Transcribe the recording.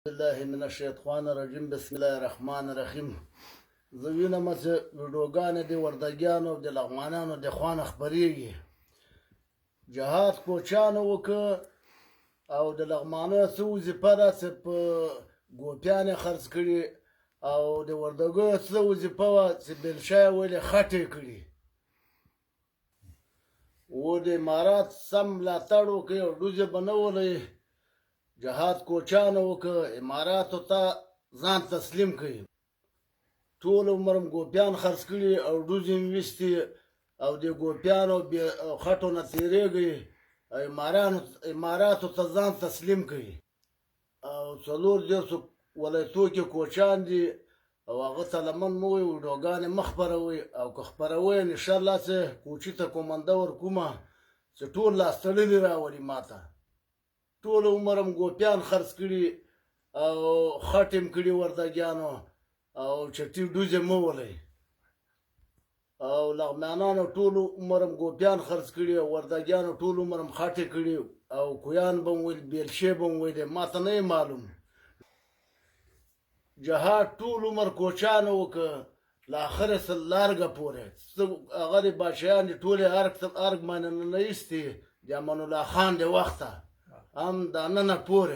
الله من الشیطان الرجیم بسم الله الرحمن الرحیم. زه وینم چې ویډیوګانې د وردګیانو د لغمانانو د خوانه خپرېږي. جهاد کوچانو وکړه او د لغمانو څه وظیفه ده چې په ګوپیانې خرڅ کړي او د وردګیو څه وظیفه وه چې بلشای ولې خټې کړي. و د امارات سم ملاتړ وکړي او ډوزې به نه ولئ. جهاد کوچانو وکړه اماراتو ته ځان تسلیم کړي. ټول عمرم ګوپیان خرڅ کړي او ډوزې مې ویستي او د ګوپیانو خټو نه تېرېږي اماراتو ته ځان تسلیم کړي. او 4 ولایتو کې کوچان دي او هغه ته لمن مه وایي ویډیوګانې مه خپروئ او که خپروئ انشاءالله چې کوچي ته کومنده ورکومه چې ټول لاس تړلي راولي ماته. ټول عمرم ګوپیان خرڅ کړي او خټې م کړي وردګیانو او چټي ډوزې مه ولئ. او لغمانانو ټول عمرم ګوپیان خرڅ کړي او وردګیانو ټول عمرم خټې کړي او کویان به م ویل بیلشې به م ویلې ماته نه یې معلوم. جهاد ټول عمر کوچانو وکړه له آخره لارګه پورې هغه د بادشاهیان دي ټولې ارګ باندې نه ایستي د امان الله خان د وخته هم دا ننه پورې